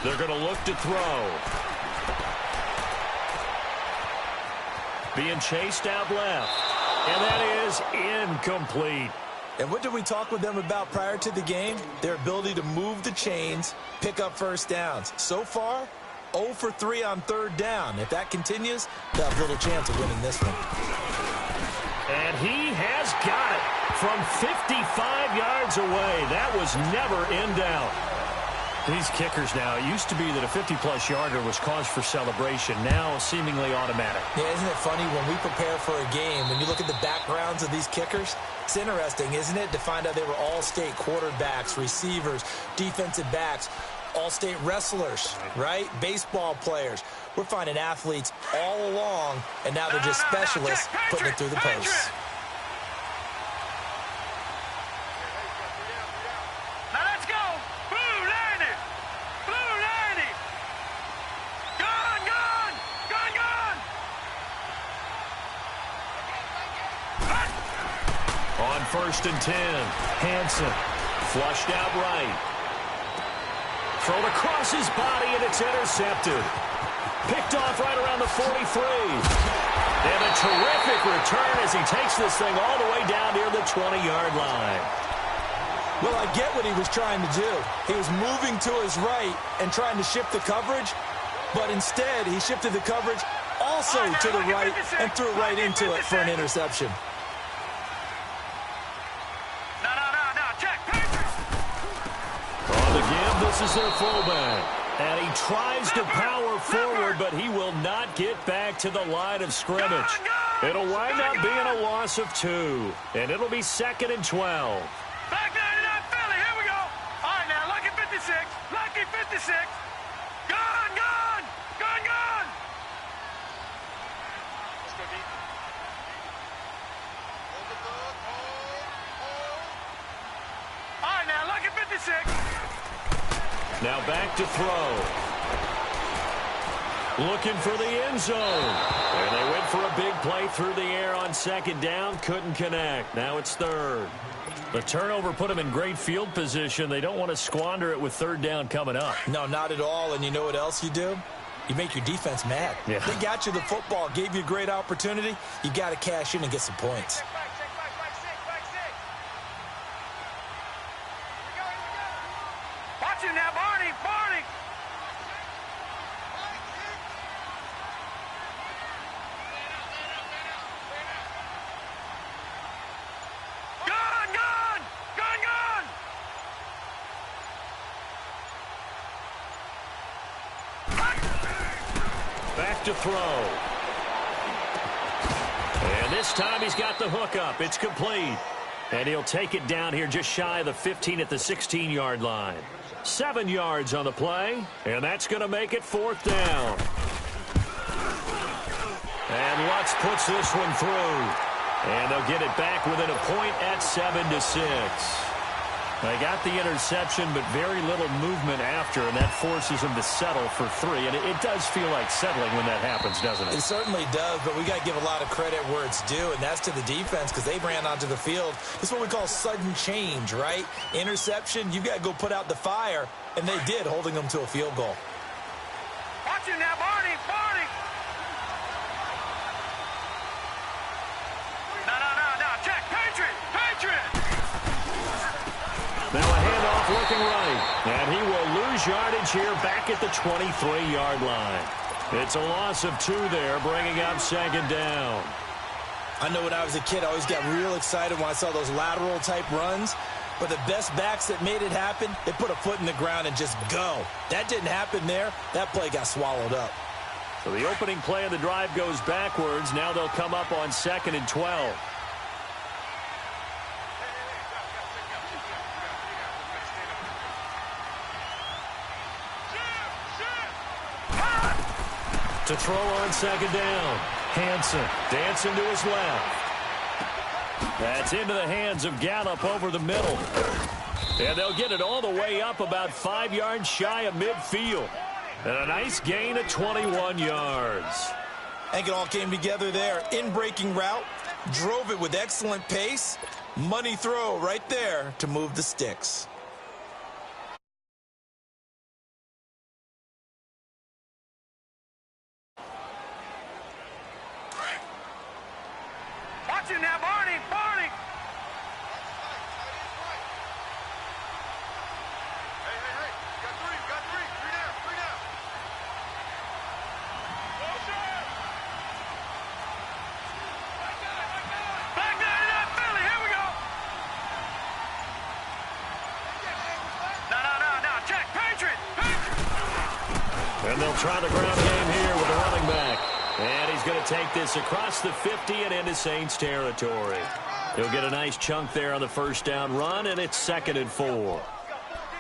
They're going to look to throw. Being chased out left. And that is incomplete. And what did we talk with them about prior to the game? Their ability to move the chains, pick up first downs. So far, 0 for 3 on third down. If that continues, they'll have little chance of winning this one. And he has got it from 55 yards away. That was never in doubt. These kickers now, it used to be that a 50-plus yarder was cause for celebration. Now seemingly automatic. Yeah, isn't it funny when we prepare for a game, when you look at the backgrounds of these kickers, it's interesting, isn't it, to find out they were all-state quarterbacks, receivers, defensive backs, all-state wrestlers, right? Baseball players. We're finding athletes all along, and now they're just specialists putting it through the posts. First and 10. Hansen flushed out right. Thrown across his body, and it's intercepted. Picked off right around the 43. And a terrific return as he takes this thing all the way down near the 20-yard line. Well, I get what he was trying to do. He was moving to his right and trying to shift the coverage, but instead he shifted the coverage also to the right and threw right into it for an interception. This is their fullback, and he tries to power forward, but he will not get back to the line of scrimmage. It'll wind up being a loss of 2, and it'll be 2nd and 12. Back 99 Philly, here we go. All right, now, lucky 56, lucky 56. Gone, gone, gone, gone. Let's go deep. All right, now, lucky 56. Now back to throw. Looking for the end zone. And they went for a big play through the air on 2nd down. Couldn't connect. Now it's 3rd. The turnover put them in great field position. They don't want to squander it with 3rd down coming up. No, not at all. And you know what else you do? You make your defense mad. Yeah. They got you the football, gave you a great opportunity. You got to cash in and get some points. Watch it now, Barney, Barney. Gone, gone, gone, gone. Back to throw. And this time he's got the hook up. It's complete. And he'll take it down here just shy of the 15 at the 16-yard line. 7 yards on the play, and that's going to make it 4th down. And Lutz puts this one through. And they'll get it back within a point at 7-6. They got the interception, but very little movement after, and that forces them to settle for 3. And it does feel like settling when that happens, doesn't it? It certainly does, but we got to give a lot of credit where it's due, and that's to the defense because they ran onto the field. This is what we call sudden change, right? Interception, you've got to go put out the fire, and they did, holding them to a field goal. Watch it now, Barney, Barney. No, check, Patriot, Patriot. Now a handoff looking right, and he will lose yardage here back at the 23-yard line. It's a loss of 2 there, bringing up 2nd down. I know when I was a kid, I always got real excited when I saw those lateral-type runs, but the best backs that made it happen, they put a foot in the ground and just go. That didn't happen there. That play got swallowed up. So the opening play of the drive goes backwards. Now they'll come up on 2nd and 12. To throw on 2nd down. Hansen dancing to his left. That's into the hands of Gallup over the middle. And they'll get it all the way up about 5 yards shy of midfield. And a nice gain of 21 yards. I think it all came together there. In-breaking route, drove it with excellent pace. Money throw right there to move the sticks. And they'll try the ground game here with the running back. And he's going to take this across the 50 and into Saints territory. He'll get a nice chunk there on the first down run, and it's 2nd and 4.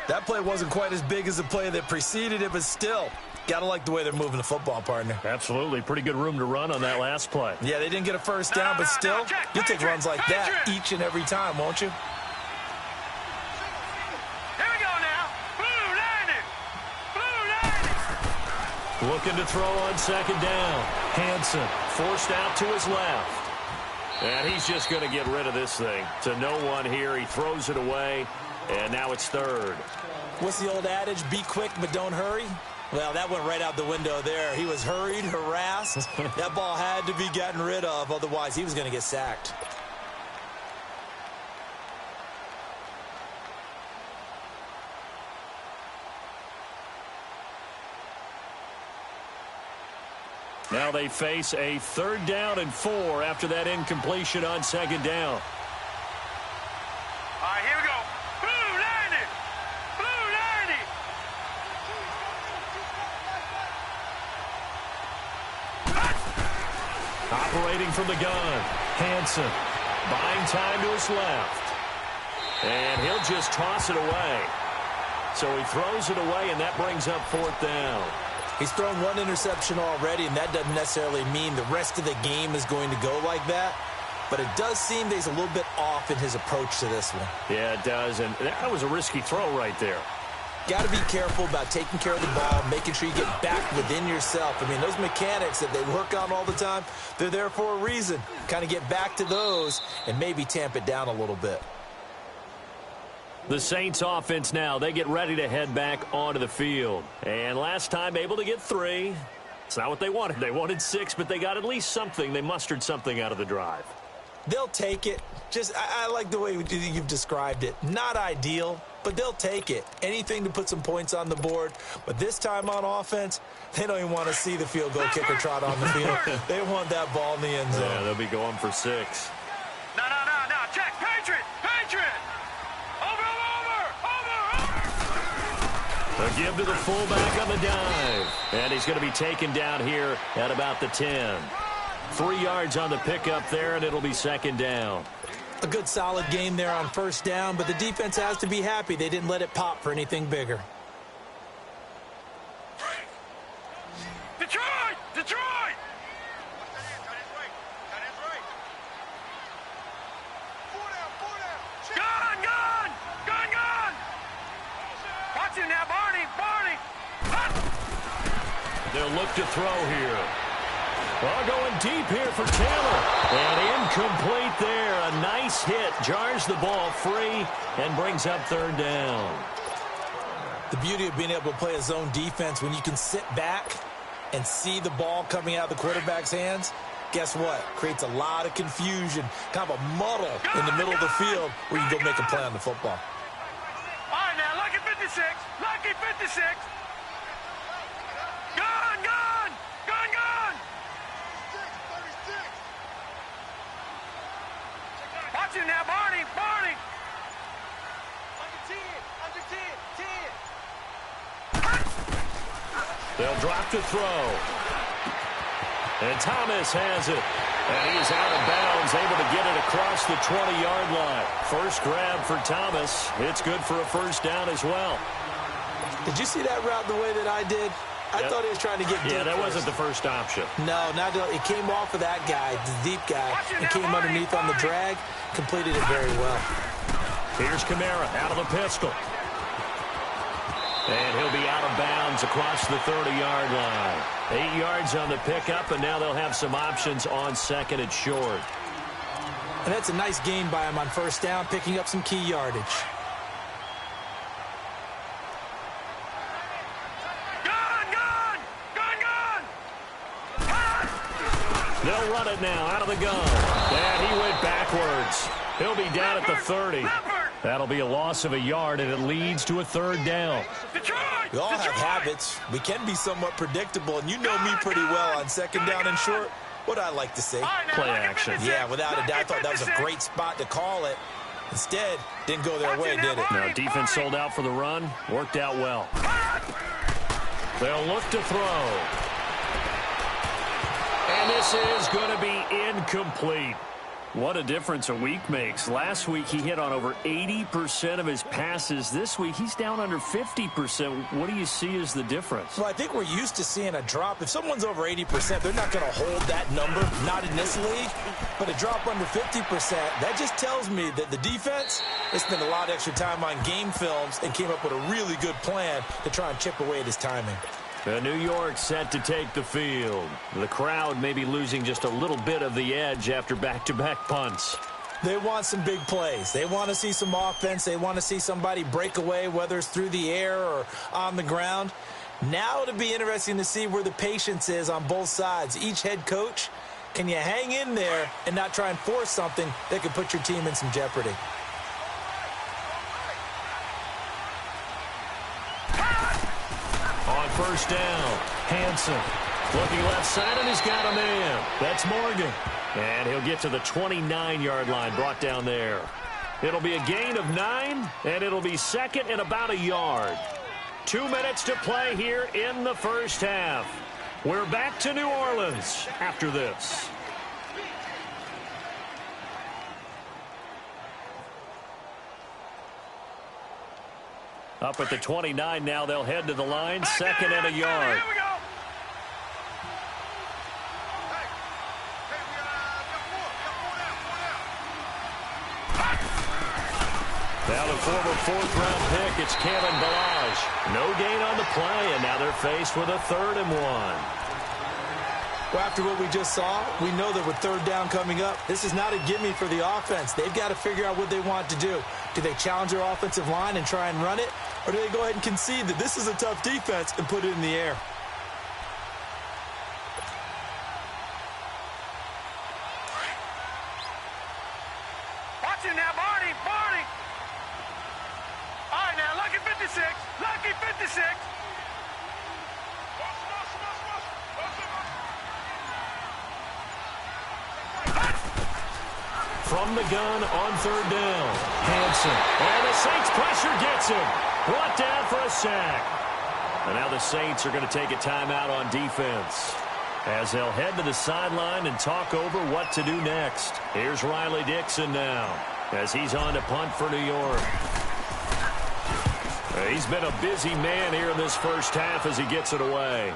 That play wasn't quite as big as the play that preceded it, but still, got to like the way they're moving the football, partner. Absolutely. Pretty good room to run on that last play. Yeah, they didn't get a first down, but still, you'll take runs like that each and every time, won't you? Here we go now. Blue 90. Looking to throw on 2nd down. Hanson forced out to his left. And he's just going to get rid of this thing. To no one here. He throws it away, and now it's 3rd. What's the old adage? Be quick, but don't hurry. Well, that went right out the window there. He was hurried, harassed. That ball had to be gotten rid of. Otherwise, he was going to get sacked. Now they face a 3rd down and 4 after that incompletion on 2nd down. All right, here we go. Blue 90. Blue 90. Operating from the gun. Hanson buying time to his left. And he'll just toss it away. So he throws it away, and that brings up 4th down. He's thrown 1 interception already, and that doesn't necessarily mean the rest of the game is going to go like that. But it does seem that he's a little bit off in his approach to this one. Yeah, it does, and that was a risky throw right there. Got to be careful about taking care of the ball, making sure you get back within yourself. I mean, those mechanics that they work on all the time, they're there for a reason. Kind of get back to those and maybe tamp it down a little bit. The Saints offense now, they get ready to head back onto the field. And last time able to get 3. It's not what they wanted. They wanted 6, but they got at least something. They mustered something out of the drive. They'll take it. I like the way you've described it. Not ideal, but they'll take it. Anything to put some points on the board. But this time on offense, they don't even want to see the field goal kicker trot on the field. They want that ball in the end zone. Yeah, they'll be going for 6. No. Check. Patriot. A give to the fullback on the dive. And he's going to be taken down here at about the 10. 3 yards on the pickup there, and it'll be 2nd down. A good solid game there on 1st down, but the defense has to be happy they didn't let it pop for anything bigger. Detroit! Gun! Watch him now, Barney! They'll look to throw here. Well, going deep here for Taylor. And incomplete there. A nice hit. Jars the ball free and brings up 3rd down. The beauty of being able to play a zone defense when you can sit back and see the ball coming out of the quarterback's hands, guess what? Creates a lot of confusion, kind of a muddle in the middle of the field where you can go make a play on the football. All right, now, lucky 56. Lucky 56. Gun! Watch him now, Barney! Under 10. They'll drop to throw. And Thomas has it. And he's out of bounds, able to get it across the 20-yard line. First grab for Thomas. It's good for a 1st down as well. Did you see that route the way that I did? I thought he was trying to get deep. Yeah, that wasn't the first option. No, it came off of that guy, the deep guy, and came underneath on the drag. Completed it very well. Here's Kamara out of the pistol. And he'll be out of bounds across the 30-yard line. 8 yards on the pickup, and now they'll have some options on 2nd and short. And that's a nice gain by him on 1st down, picking up some key yardage. They'll run it now out of the gun. And he went backwards. He'll be down at the 30. That'll be a loss of a yard, and it leads to a 3rd down. We all have habits. We can be somewhat predictable, and you know me pretty well on 2nd down and short. What I like to say. Play action. Yeah, without a doubt, I thought that was a great spot to call it. Instead, didn't go their way, did it? No, defense sold out for the run. Worked out well. They'll look to throw. And this is going to be incomplete. What a difference a week makes. Last week he hit on over 80% of his passes. This week he's down under 50%. What do you see as the difference? Well, I think we're used to seeing a drop. If someone's over 80%, they're not going to hold that number, not in this league. But a drop under 50%, that just tells me that the defense, they spent a lot of extra time on game films and came up with a really good plan to try and chip away at his timing. New York set to take the field. The crowd may be losing just a little bit of the edge after back-to-back punts. They want some big plays. They want to see some offense. They want to see somebody break away, whether it's through the air or on the ground. Now it'll be interesting to see where the patience is on both sides. Each head coach, can you hang in there and not try and force something that could put your team in some jeopardy? First down, Hansen looking left side, and he's got a man. That's Morgan. And he'll get to the 29-yard line, brought down there. It'll be a gain of 9, and it'll be second and about a yard. 2 minutes to play here in the first half. We're back to New Orleans after this. Up at the 29 now, they'll head to the line, second and a yard. Here we go. Now the former fourth-round pick, it's Kevin Balaj. No gain on the play, and now they're faced with a 3rd and 1. Well, after what we just saw, we know that with third down coming up, this is not a gimme for the offense. They've got to figure out what they want to do. Do they challenge their offensive line and try and run it? Or do they go ahead and concede that this is a tough defense and put it in the air? Watch it now, Barney. Barney. All right, now, lucky 56. Lucky 56. From the gun on third down, Hansen. And the Saints pressure gets him. Brought down for a sack. And now the Saints are going to take a timeout on defense, as they'll head to the sideline and talk over what to do next. Here's Riley Dixon now, as he's on to punt for New York. He's been a busy man here in this first half as he gets it away.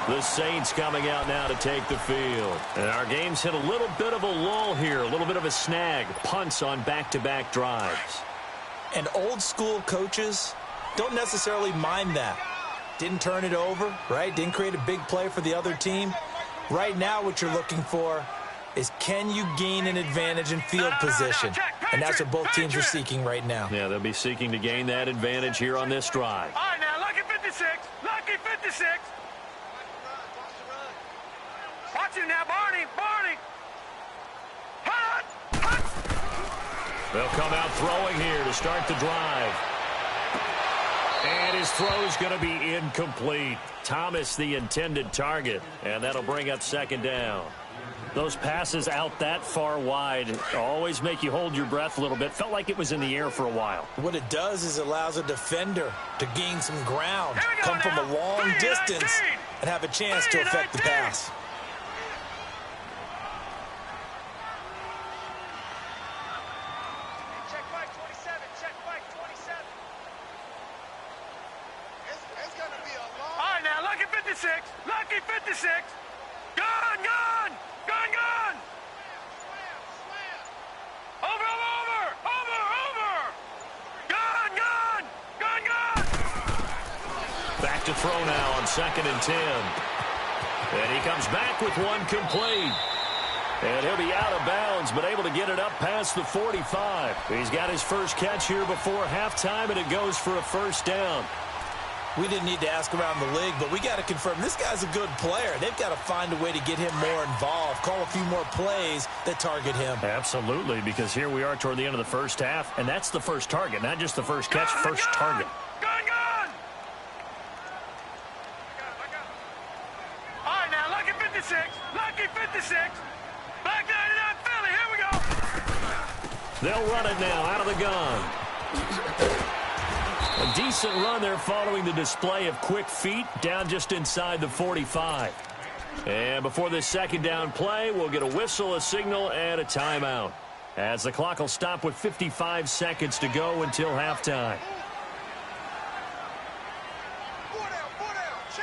The Saints coming out now to take the field. And our game's hit a little bit of a lull here, a little bit of a snag. Punts on back-to-back drives. And old-school coaches don't necessarily mind that. Didn't turn it over, right? Didn't create a big play for the other team. Right now what you're looking for is, can you gain an advantage in field position? And that's what both teams are seeking right now. Yeah, they'll be seeking to gain that advantage here on this drive. All right, now, lucky 56. Lucky 56. Watch it now, Barney. Barney. Hut. Hut. They'll come out throwing here to start the drive. And his throw's going to be incomplete. Thomas, the intended target. And that'll bring up second down. Those passes out that far wide always make you hold your breath a little bit. Felt like it was in the air for a while. What it does is it allows a defender to gain some ground, come from a long distance, and have a chance to affect the pass. Check back 27. Check back 27. It's going to be a long... All right, now, lucky 56. Lucky 56. Gun, gun. Gun, gun! Over, over, over, over! Gun, gun! Gun, gun! Back to throw now on 2nd and 10. And he comes back with one complete. And he'll be out of bounds, but able to get it up past the 45. He's got his first catch here before halftime, and it goes for a first down. We didn't need to ask around the league, but we got to confirm this guy's a good player. They've got to find a way to get him more involved, call a few more plays that target him. Absolutely, because here we are toward the end of the first half, and that's the first target, not just the first catch, first target. Gun, gun! All right, now, lucky 56. Lucky 56. Back 99 Philly, here we go. They'll run it now out of the gun. A decent run there following the display of quick feet down just inside the 45. And before this second down play, we'll get a whistle, a signal, and a timeout, as the clock will stop with 55 seconds to go until halftime.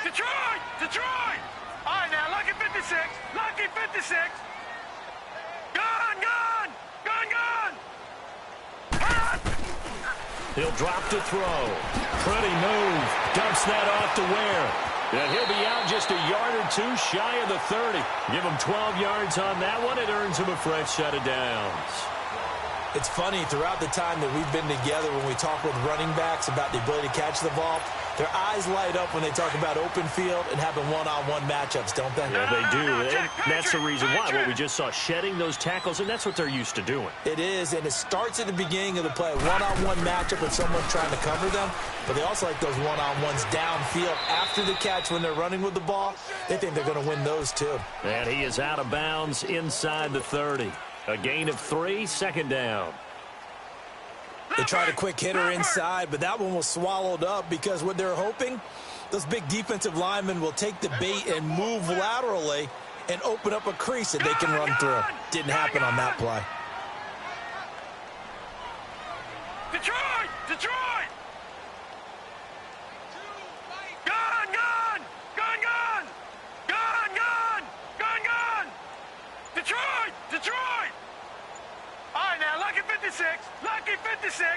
Detroit! Detroit! All right, now, lucky 56. Lucky 56. Gun, gun! Gun, gun! Ah! He'll drop to throw. Pretty move. Dumps that off to Ware. And he'll be out just a yard or two shy of the 30. Give him 12 yards on that one. It earns him a fresh set of downs. It's funny, throughout the time that we've been together, when we talk with running backs about the ability to catch the ball, their eyes light up when they talk about open field and having one-on-one matchups, don't they? Yeah, they do. And that's the reason why. What we just saw, shedding those tackles, and that's what they're used to doing. It is, and it starts at the beginning of the play. One-on-one matchup with someone trying to cover them, but they also like those one-on-ones downfield after the catch when they're running with the ball. They think they're going to win those, too. And he is out of bounds inside the 30. A gain of 3, second down. They tried a quick hitter inside, but that one was swallowed up because what they're hoping, those big defensive linemen will take the bait and move laterally and open up a crease that they can run through. Didn't happen on that play. Detroit! Detroit! Gun, gun! Gun, gun! Gun, gun! Gun, gun! Detroit! Detroit! All right, now, lucky 56. Lucky 56.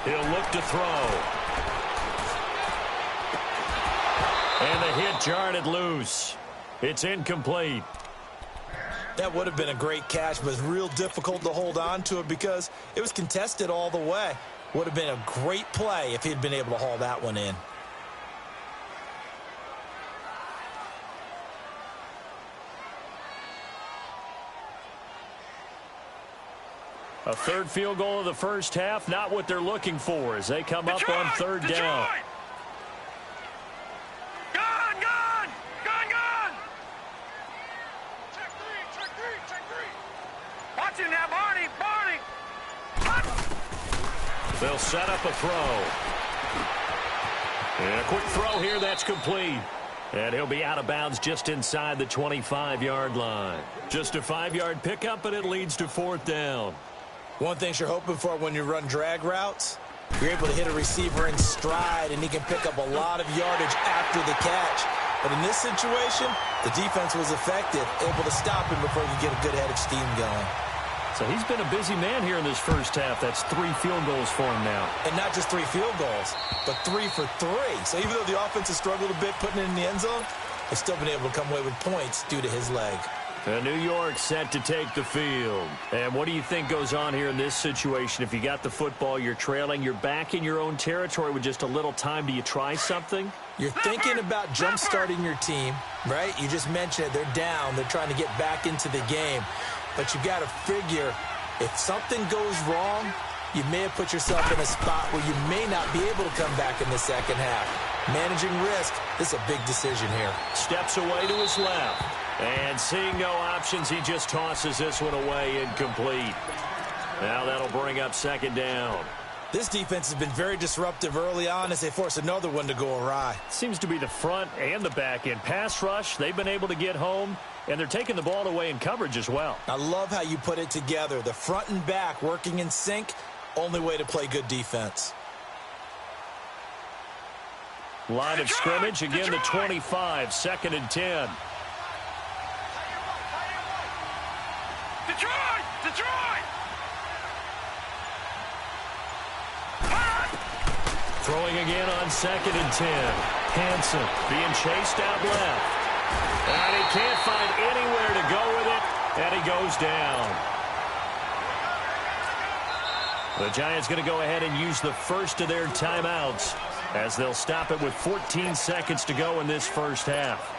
He'll look to throw. And the hit jarred it loose. It's incomplete. That would have been a great catch, but it's real difficult to hold on to it because it was contested all the way. Would have been a great play if he'd been able to haul that one in. A third field goal of the first half, not what they're looking for as they come up on third down. Gun, gun! Gun, gun! Check three, check three, check three. Watch him now, Barney, Barney! They'll set up a throw. And a quick throw here, that's complete. And he'll be out of bounds just inside the 25-yard line. Just a 5-yard pickup, and it leads to fourth down. One thing you're hoping for when you run drag routes, you're able to hit a receiver in stride, and he can pick up a lot of yardage after the catch. But in this situation, the defense was effective, able to stop him before he could get a good head of steam going. So he's been a busy man here in this first half. That's 3 field goals for him now. And not just 3 field goals, but 3 for 3. So even though the offense has struggled a bit putting it in the end zone, they've still been able to come away with points due to his leg. And New York set to take the field. And what do you think goes on here in this situation? If you got the football, you're trailing, you're back in your own territory with just a little time. Do you try something? You're thinking about jump-starting your team, right? You just mentioned it. They're down. They're trying to get back into the game. But you've got to figure, if something goes wrong, you may have put yourself in a spot where you may not be able to come back in the second half. Managing risk, this is a big decision here. Steps away to his left. And seeing no options, he just tosses this one away incomplete. Now that'll bring up second down. This defense has been very disruptive early on as they force another one to go awry. Seems to be the front and the back end. Pass rush, they've been able to get home, and they're taking the ball away in coverage as well. I love how you put it together. The front and back working in sync, only way to play good defense. Line of scrimmage, again the 25, second and 10. Detroit! Detroit! Throwing again on second and 10. Hanson being chased out left. And he can't find anywhere to go with it, and he goes down. The Giants going to go ahead and use the first of their timeouts as they'll stop it with 14 seconds to go in this first half.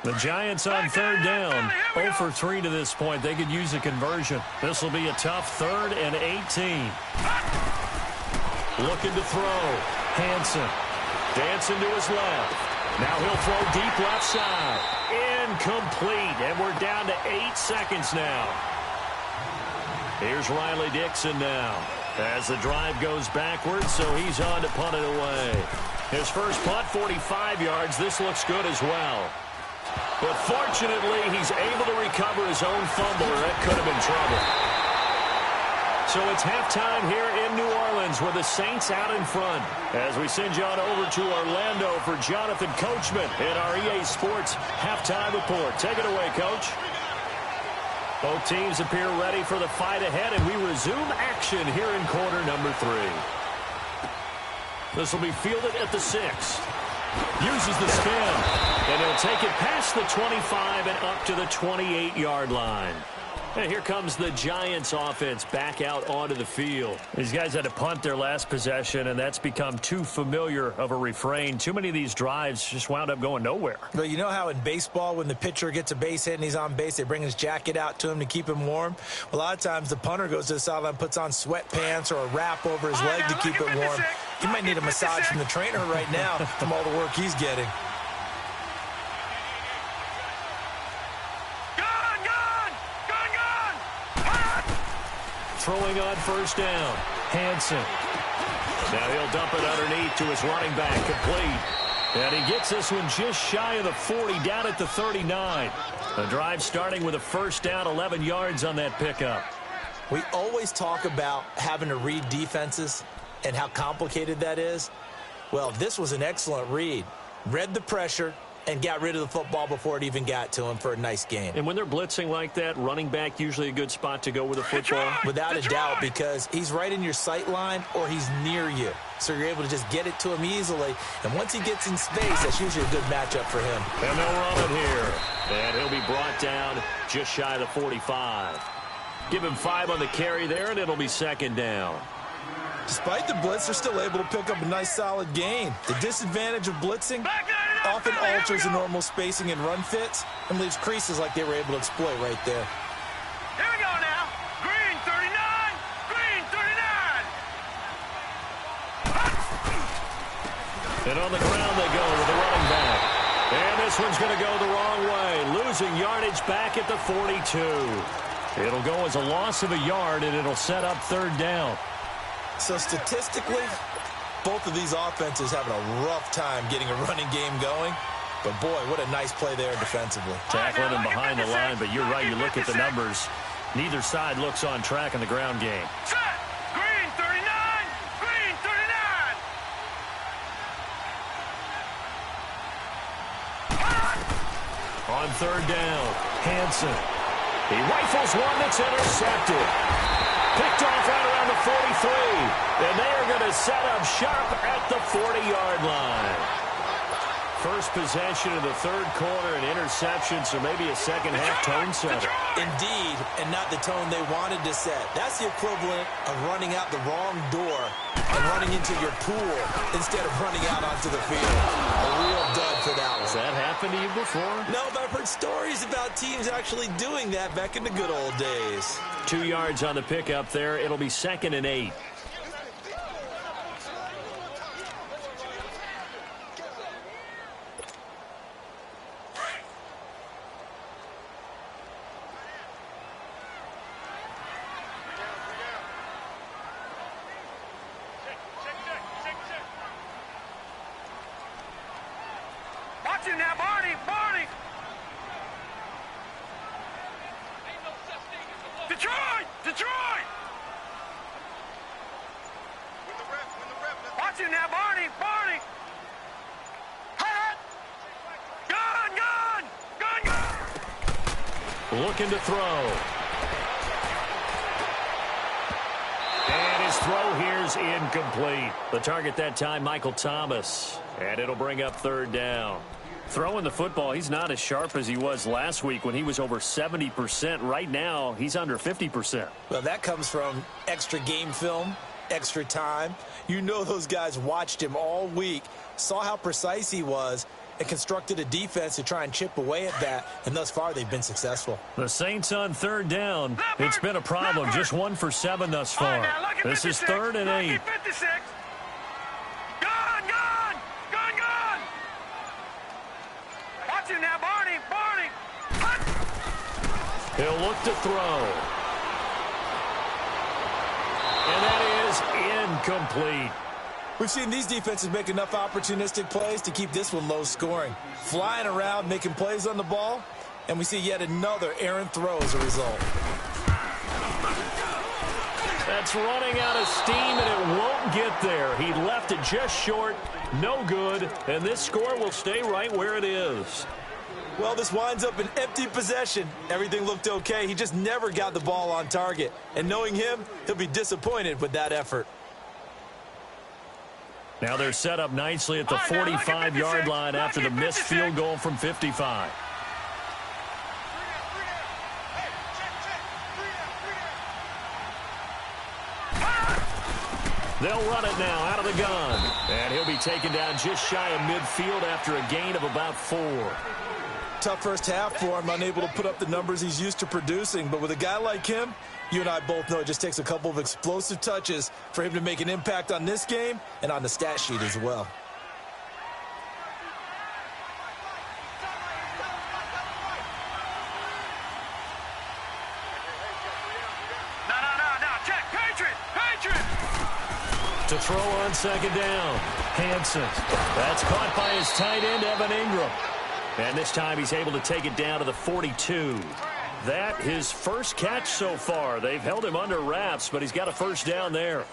The Giants on third down, 0 for 3 to this point. They could use a conversion. This will be a tough 3rd and 18. Looking to throw. Hanson dancing to his left. Now he'll throw deep left side. Incomplete, and we're down to 8 seconds now. Here's Riley Dixon now. As the drive goes backwards, so he's on to punt it away. His first punt, 45 yards. This looks good as well. But fortunately, he's able to recover his own fumble, or that could have been trouble. So it's halftime here in New Orleans with the Saints out in front. As we send you on over to Orlando for Jonathan Coachman in our EA Sports halftime report. Take it away, Coach. Both teams appear ready for the fight ahead, and we resume action here in quarter number 3. This will be fielded at the 6. Uses the spin, and he'll take it past the 25 and up to the 28-yard line. And here comes the Giants offense back out onto the field. These guys had to punt their last possession, and that's become too familiar of a refrain. Too many of these drives just wound up going nowhere. But you know how in baseball, when the pitcher gets a base hit and he's on base, they bring his jacket out to him to keep him warm? A lot of times the punter goes to the sideline, puts on sweatpants or a wrap over his leg to keep it warm. He might need a massage from the trainer right now from all the work he's getting. Throwing on first down. Hansen. Now he'll dump it underneath to his running back. Complete. And he gets this one just shy of the 40, down at the 39. The drive starting with a first down, 11 yards on that pickup. We always talk about having to read defenses and how complicated that is. Well, this was an excellent read. Read the pressure and got rid of the football before it even got to him for a nice game. And when they're blitzing like that, running back usually a good spot to go with a football? Without a doubt, because he's right in your sight line or he's near you. So you're able to just get it to him easily. And once he gets in space, that's usually a good matchup for him. And they'll run it here. And he'll be brought down just shy of the 45. Give him 5 on the carry there, and it'll be second down. Despite the blitz, they're still able to pick up a nice, solid gain. The disadvantage of blitzing often alters the normal spacing and run fits and leaves creases like they were able to exploit right there. Here we go now. Green 39. Green 39. And on the ground they go with the running back. And this one's going to go the wrong way. Losing yardage back at the 42. It'll go as a loss of a yard, and it'll set up third down. So statistically, both of these offenses having a rough time getting a running game going. But, boy, what a nice play there defensively. Tackling him behind the line, but you're right. You look at the numbers. Neither side looks on track in the ground game. Set. Green 39. Green 39. On third down, Hansen. He rifles one that's intercepted. Picked off right around the 43. And they are going to set up sharp at the 40-yard line. First possession of the third quarter, an interception, so maybe a second-half tone setter. Indeed, and not the tone they wanted to set. That's the equivalent of running out the wrong door and running into your pool instead of running out onto the field. A real dud for that one. Has that happened to you before? No, but I've heard stories about teams actually doing that back in the good old days. 2 yards on the pickup there. It'll be 2nd and 8. Watch him now, Barney. Barney. Detroit! Detroit! Watch him now, Barney! Barney! Hot! Gun! Gun! Gun! Gun! Looking to throw. And his throw here's incomplete. The target that time, Michael Thomas. And it'll bring up third down. Throwing the football, he's not as sharp as he was last week when he was over 70%. Right now, he's under 50%. Well, that comes from extra game film, extra time. You know those guys watched him all week, saw how precise he was, and constructed a defense to try and chip away at that, and thus far they've been successful. The Saints on third down. It's been a problem. Just 1 for 7 thus far. This is 3rd and 8. Now, Barney, Barney. He'll look to throw. And that is incomplete. We've seen these defenses make enough opportunistic plays to keep this one low scoring. Flying around, making plays on the ball, and we see yet another errant throw as a result. That's running out of steam, and it won't get there. He left it just short, no good, and this score will stay right where it is. Well, this winds up an empty possession. Everything looked okay. He just never got the ball on target. And knowing him, he'll be disappointed with that effort. Now they're set up nicely at the 45-yard line after the missed field goal from 55. They'll run it now out of the gun. And he'll be taken down just shy of midfield after a gain of about 4. Tough first half for him, unable to put up the numbers he's used to producing. But with a guy like him, you and I both know it just takes a couple of explosive touches for him to make an impact on this game and on the stat sheet as well. No, check, Patriot! To throw on second down. Hansen. That's caught by his tight end, Evan Ingram. And this time he's able to take it down to the 42. That his first catch so far. They've held him under wraps, but he's got a first down there.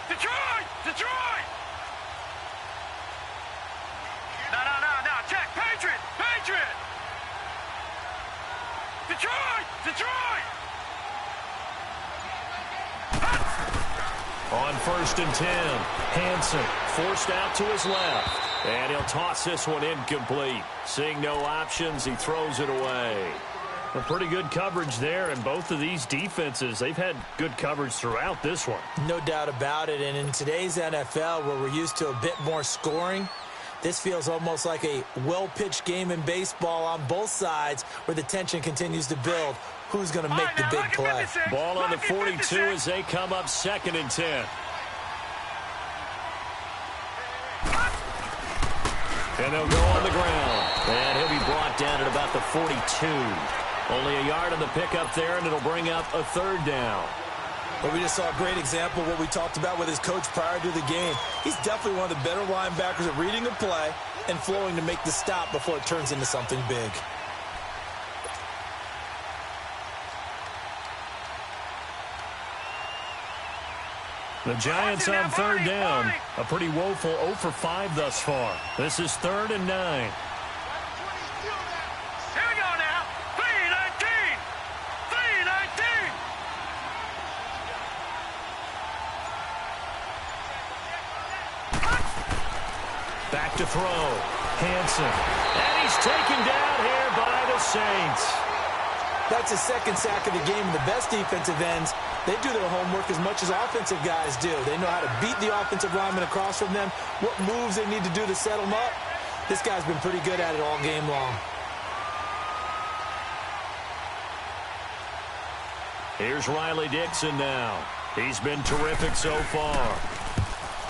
Detroit! No, check, Patriot! Detroit! On 1st and 10, Hansen forced out to his left. And he'll toss this one incomplete. Seeing no options, he throws it away. A pretty good coverage there, and both of these defenses, they've had good coverage throughout this one. No doubt about it, and in today's NFL, where we're used to a bit more scoring, this feels almost like a well-pitched game in baseball on both sides where the tension continues to build. Who's going to make the big play? Ball on the 42 as they come up 2nd and 10. And they'll go on the ground. And he'll be brought down at about the 42. Only a yard on the pickup there, and it'll bring up a 3rd down. But we just saw a great example of what we talked about with his coach prior to the game. He's definitely one of the better linebackers at reading a play and flowing to make the stop before it turns into something big. The Giants on 3rd down. A pretty woeful 0 for 5 thus far. This is 3rd and 9. Here we go now. 3-19. Back to throw. Hansen. And he's taken down here by the Saints. That's his 2nd sack of the game. And the best defensive ends, they do their homework as much as offensive guys do. They know how to beat the offensive lineman across from them, what moves they need to do to set them up. This guy's been pretty good at it all game long. Here's Riley Dixon now. He's been terrific so far.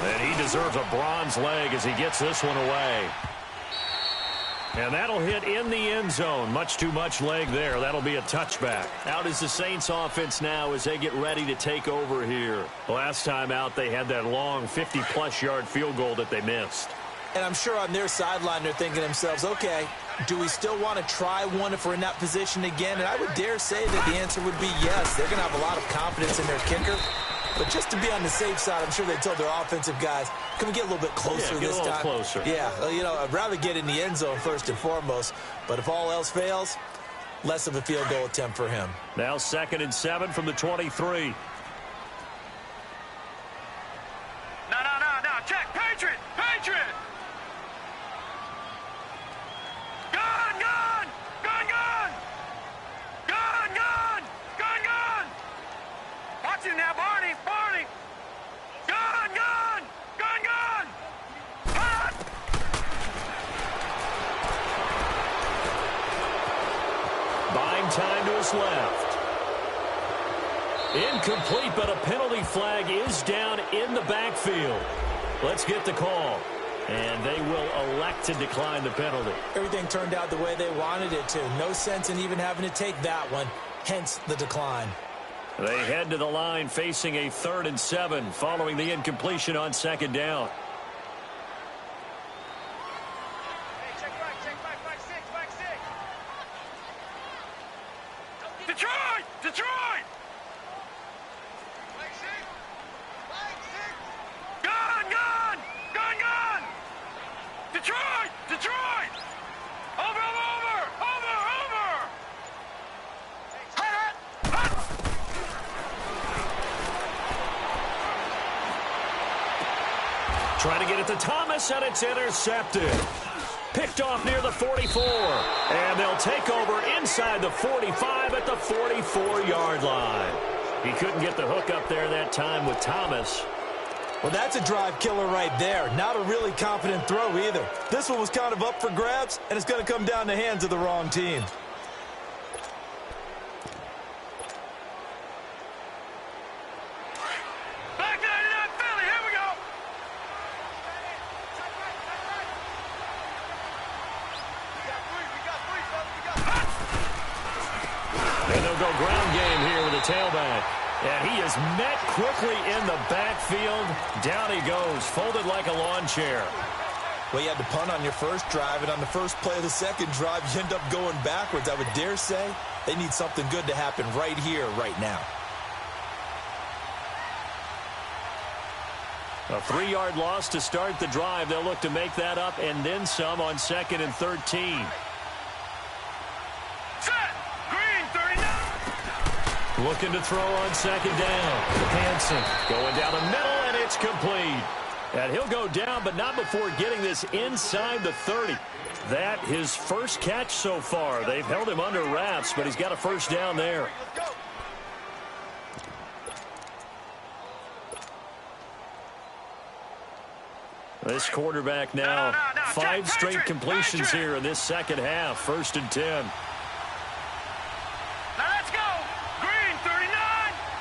And he deserves a bronze leg as he gets this one away. And that'll hit in the end zone. Much too much leg there. That'll be a touchback. Out is the Saints offense now as they get ready to take over here. Last time out, they had that long 50-plus yard field goal that they missed. And I'm sure on their sideline they're thinking to themselves, okay, do we still want to try one if we're in that position again? And I would dare say that the answer would be yes. They're going to have a lot of confidence in their kicker. But just to be on the safe side, I'm sure they told their offensive guys, can we get a little bit closer this time? Closer. Yeah, you know, I'd rather get in the end zone first and foremost. But if all else fails, less of a field goal attempt for him. Now 2nd and 7 from the 23. No. Check. Patriot. Gun. Watch him now, Barney. Gun. Hot. Buying time to his left. Incomplete, but a penalty flag is down in the backfield. Let's get the call. And they will elect to decline the penalty. Everything turned out the way they wanted it to. No sense in even having to take that one, hence the decline. They head to the line facing a 3rd and 7 following the incompletion on 2nd down. Detroit! Detroit! Gun! Gun! Gun! Gun! Detroit! Detroit! Over! Over! Over! Over! Hut! Hut! Trying to get it to Thomas, and it's intercepted. Picked off near the 44. And they'll take over inside the 45 at the 44-yard line. He couldn't get the hook up there that time with Thomas. Well, that's a drive killer right there. Not a really confident throw either. This one was kind of up for grabs, and it's going to come down the hands of the wrong team. Back 99 Philly, here we go! And they'll go ground game here with a tailback. And he is met quickly in the backfield. Down he goes, folded like a lawn chair. Well, you had to punt on your first drive, and on the first play of the second drive, you end up going backwards. I would dare say they need something good to happen right here, right now. A 3-yard loss to start the drive. They'll look to make that up and then some on 2nd and 13. Set! Green 39! Looking to throw on 2nd down. Hanson going down the middle, and it's complete. And he'll go down, but not before getting this inside the 30. That his first catch so far. They've held him under wraps, but he's got a first down there. This quarterback now, 5 straight completions here in this second half. 1st and 10. Now let's go! Green 39!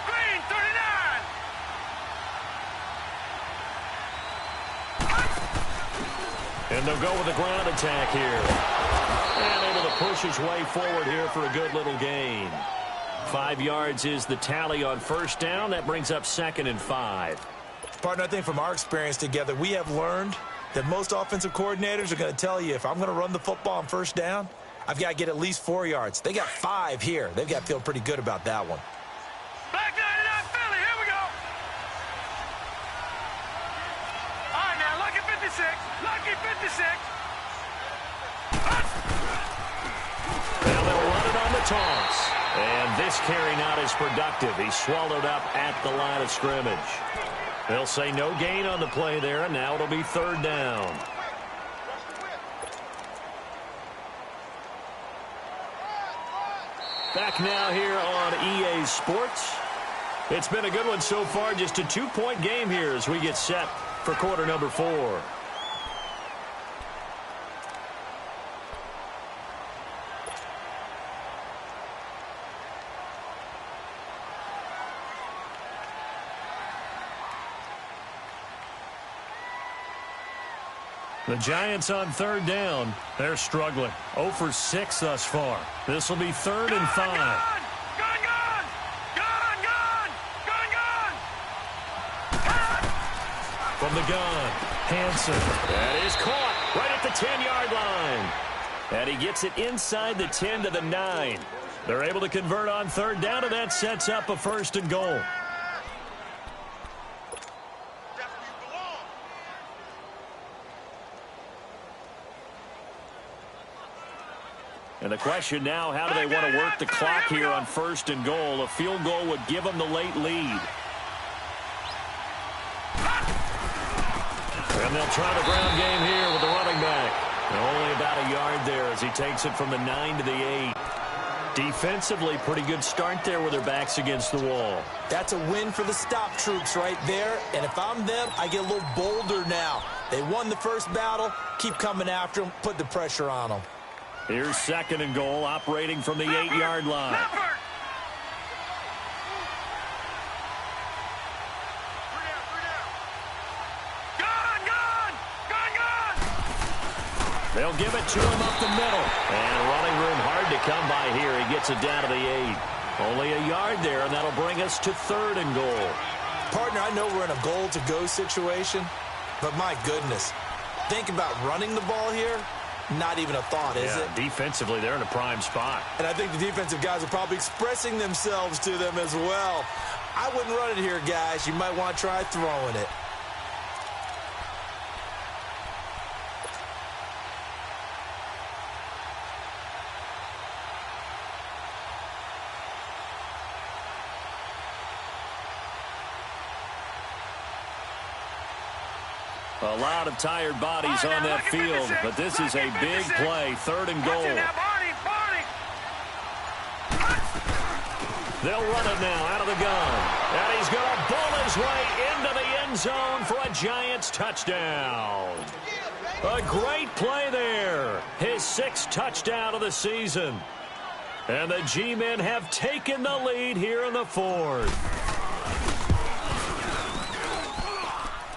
Green 39! And they'll go with a ground attack here. And able to push his way forward here for a good little gain. 5 yards is the tally on 1st down. That brings up 2nd and 5. Partner, I think from our experience together, we have learned that most offensive coordinators are going to tell you, if I'm going to run the football on 1st down, I've got to get at least 4 yards. They got 5 here. They've got to feel pretty good about that one. Back 99 Philly, here we go! All right, now, lucky 56. Lucky 56. Now they'll run it on the toss. And this carry not as productive. He's swallowed up at the line of scrimmage. They'll say no gain on the play there, and now it'll be 3rd down. Back now here on EA Sports. It's been a good one so far. Just a 2-point game here as we get set for quarter number 4. The Giants on 3rd down. They're struggling. 0 for 6 thus far. This will be 3rd and 5. Gun! Gun! Gun! Gun! Gun! Gun! From the gun, Hanson. That is caught right at the 10-yard line. And he gets it inside the 10 to the 9. They're able to convert on 3rd down, and that sets up a 1st and goal. And the question now, how do they want to work the clock here on 1st and goal? A field goal would give them the late lead. And they'll try the ground game here with the running back. And only about a yard there as he takes it from the 9 to the 8. Defensively, pretty good start there with their backs against the wall. That's a win for the stop troops right there. And if I'm them, I get a little bolder now. They won the first battle. Keep coming after them. Put the pressure on them. Here's 2nd and goal, operating from the 8-yard line. They'll give it to him up the middle. And running room hard to come by here. He gets it down to the 8. Only a yard there, and that'll bring us to 3rd and goal. Partner, I know we're in a goal-to-go situation, but my goodness, think about running the ball here. Not even a thought, is it? Defensively, they're in a prime spot. And I think the defensive guys are probably expressing themselves to them as well. I wouldn't run it here, guys. You might want to try throwing it. A lot of tired bodies on that field, but this is a big play. 3rd and goal. They'll run it now out of the gun. And he's going to bowl his way into the end zone for a Giants touchdown. A great play there. His 6th touchdown of the season. And the G-men have taken the lead here in the 4th.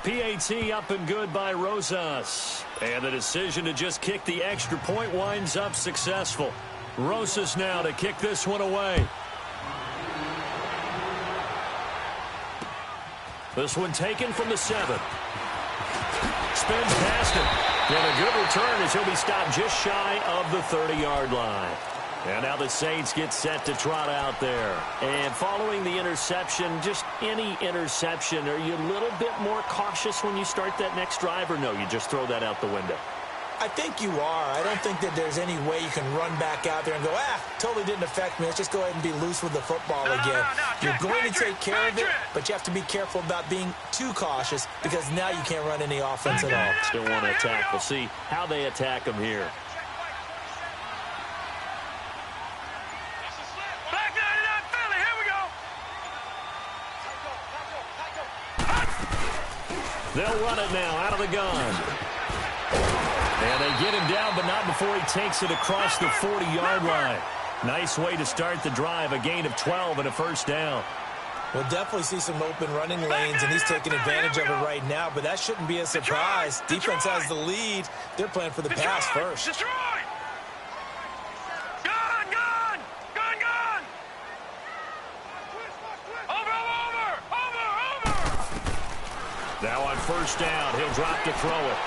PAT up and good by Rosas. And the decision to just kick the extra point winds up successful. Rosas now to kick this one away. This one taken from the 7. Spins past him. And a good return as he'll be stopped just shy of the 30-yard line. And now the Saints get set to trot out there. And following the interception, just any interception, are you a little bit more cautious when you start that next drive, or no, you just throw that out the window? I think you are. I don't think that there's any way you can run back out there and go, totally didn't affect me. Let's just go ahead and be loose with the football again. You're going to take care of it, but you have to be careful about being too cautious because now you can't run any offense at all. Still want to attack. We'll see how they attack them here. They'll run it now out of the gun. And they get him down, but not before he takes it across the 40-yard line. Nice way to start the drive, a gain of 12 and a 1st down. We'll definitely see some open running lanes, and he's taking advantage of it right now, but that shouldn't be a surprise. Defense has the lead. They're playing for the pass first. Now on 1st down, he'll drop to throw it.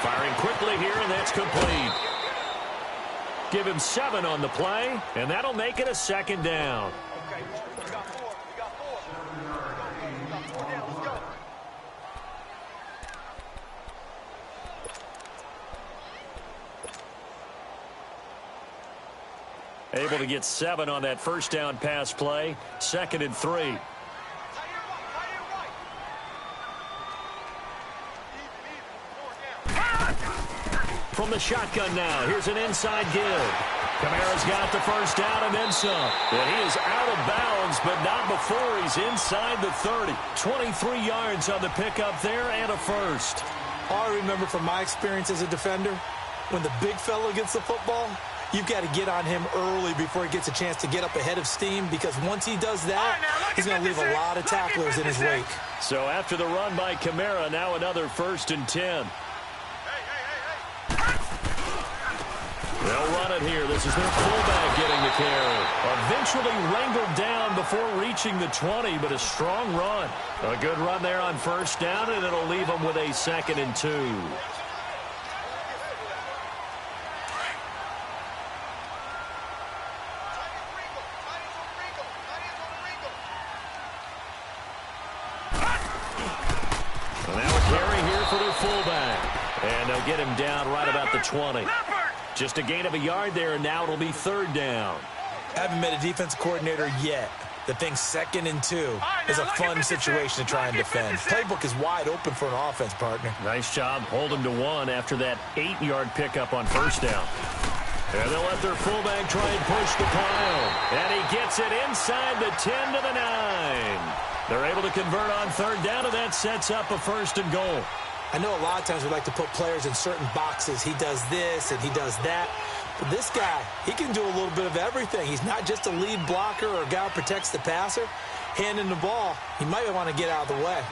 Firing quickly here, and that's complete. Give him 7 on the play, and that'll make it a 2nd down. Okay, we got 4. We got 4. We got 4 down. Let's go. Able to get 7 on that 1st down pass play. 2nd and 3. From the shotgun now, here's an inside give. Kamara's got the 1st down and then some. And he is out of bounds, but not before he's inside the 30. 23 yards on the pickup there and a 1st. All I remember from my experience as a defender, when the big fella gets the football, you've got to get on him early before he gets a chance to get up ahead of steam, because once he does that, he's going to leave a lot of tacklers in his wake. So after the run by Kamara, now another 1st and 10. They'll run it here. This is their fullback getting the carry. Eventually wrangled down before reaching the 20, but a strong run. A good run there on 1st down, and it'll leave them with a 2nd and 2. Now a carry here for their fullback. And they'll get him down right about the 20. Just a gain of a yard there, and now it'll be 3rd down. Haven't met a defense coordinator yet that thinks 2nd and 2 is a fun situation to try and defend. Playbook is wide open for an offense, partner. Nice job holding to 1 after that 8-yard pickup on 1st down. And they'll let their fullback try and push the pile. And he gets it inside the 10 to the 9. They're able to convert on 3rd down, and that sets up a 1st and goal. I know a lot of times we like to put players in certain boxes. He does this and he does that. But this guy, he can do a little bit of everything. He's not just a lead blocker or a guy who protects the passer. Handing the ball, he might want to get out of the way.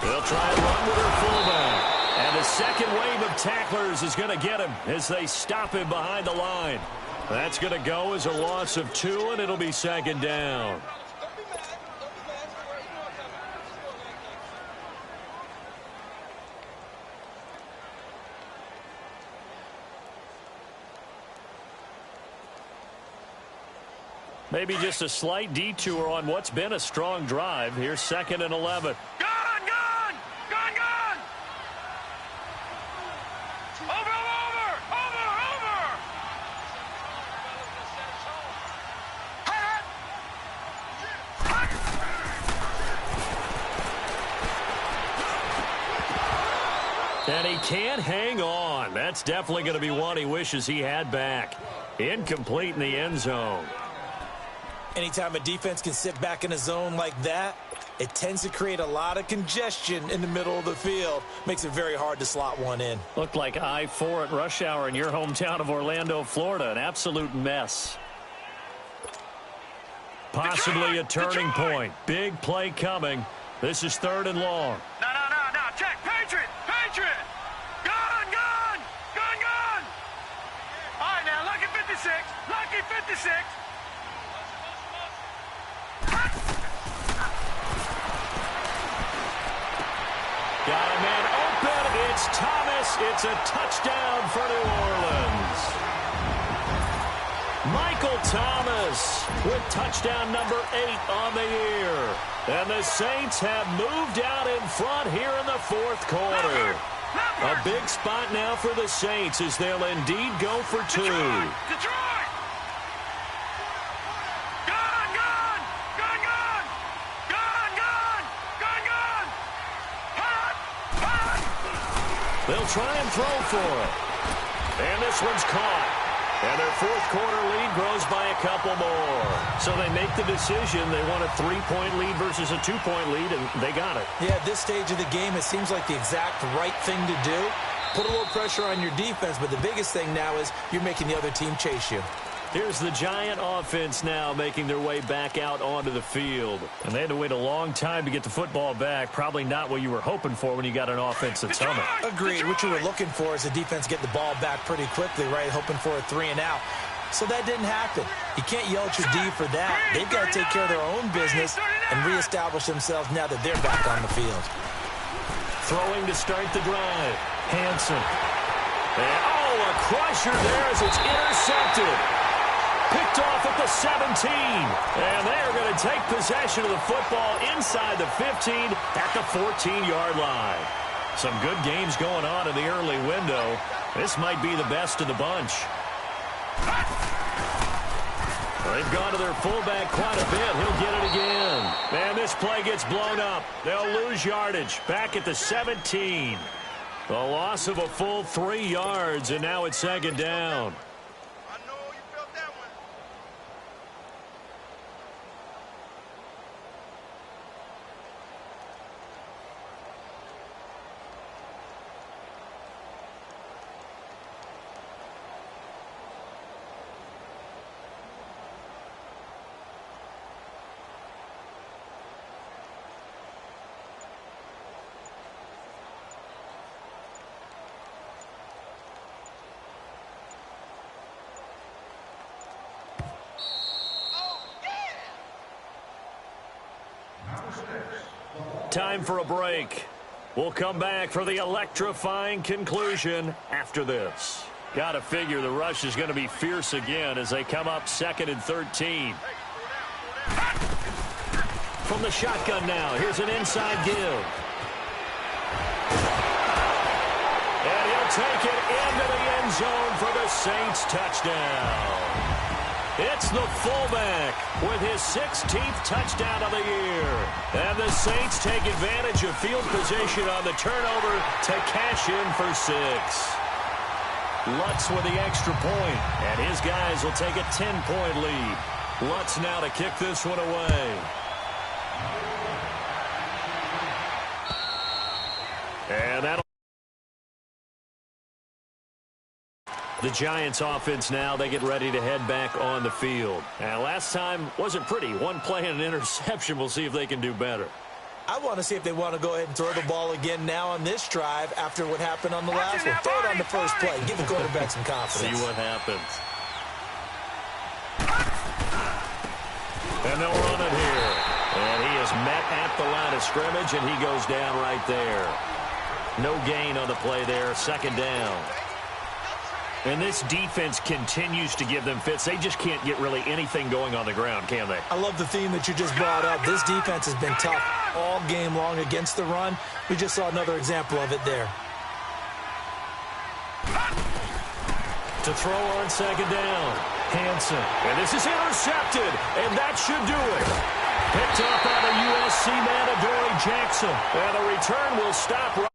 They'll try and run with their fullback. And And the second wave of tacklers is going to get him as they stop him behind the line. That's going to go as a loss of 2, and it'll be second down. Maybe just a slight detour on what's been a strong drive. Here's 2nd and 11. Gun! And he can't hang on. That's definitely going to be one he wishes he had back. Incomplete in the end zone. Anytime a defense can sit back in a zone like that, it tends to create a lot of congestion in the middle of the field. Makes it very hard to slot one in. Looked like I-4 at rush hour in your hometown of Orlando, Florida. An absolute mess. Possibly a turning point. Big play coming. This is 3rd and long. No. Check. Patriot. Gun. All right, now, lucky 56. Got a man open. It's Thomas. It's a touchdown for New Orleans. Michael Thomas with touchdown number 8 on the year. And the Saints have moved out in front here in the 4th quarter. A big spot now for the Saints as they'll indeed go for 2. Detroit! Gun! They'll try and throw for it. And this one's caught. And their 4th quarter lead grows by a couple more. So they make the decision. They want a 3-point lead versus a 2-point lead, and they got it. Yeah, at this stage of the game, it seems like the exact right thing to do. Put a little pressure on your defense, but the biggest thing now is you're making the other team chase you. Here's the Giant offense now making their way back out onto the field. And they had to wait a long time to get the football back. Probably not what you were hoping for when you got an offense that's humming. Agreed. What you were looking for is the defense get the ball back pretty quickly, right? Hoping for a 3 and out. So that didn't happen. You can't yell at your D for that. They've got to take care of their own business and reestablish themselves now that they're back on the field. Throwing to start the drive. Hanson. And, a crusher there as it's intercepted. Picked off at the 17. And they're going to take possession of the football inside the 15 at the 14-yard line. Some good games going on in the early window. This might be the best of the bunch. They've gone to their fullback quite a bit. He'll get it again. And this play gets blown up. They'll lose yardage. Back at the 17. The loss of a full 3 yards, and now it's 2nd down. Time for a break. We'll come back for the electrifying conclusion after this. Got to figure the rush is going to be fierce again as they come up 2nd and 13. From the shotgun now, here's an inside give. And he'll take it into the end zone for the Saints touchdown. It's the fullback with his 16th touchdown of the year. And the Saints take advantage of field position on the turnover to cash in for 6. Lutz with the extra point, and his guys will take a 10-point lead. Lutz now to kick this one away. And that'll the Giants offense now, they get ready to head back on the field. And last time wasn't pretty. One play and an interception. We'll see if they can do better. I want to see if they want to go ahead and throw the ball again now on this drive after what happened on the last one. Throw it on the first play. Give the quarterback some confidence. See what happens. And they'll run it here. And he is met at the line of scrimmage, and he goes down right there. No gain on the play there. Second down. And this defense continues to give them fits. They just can't get really anything going on the ground, can they? I love the theme that you just brought up. This defense has been tough all game long against the run. We just saw another example of it there. To throw on second down. Hansen. And this is intercepted. And that should do it. Picked up by the USC man, Adoree Jackson. And the return will stop right.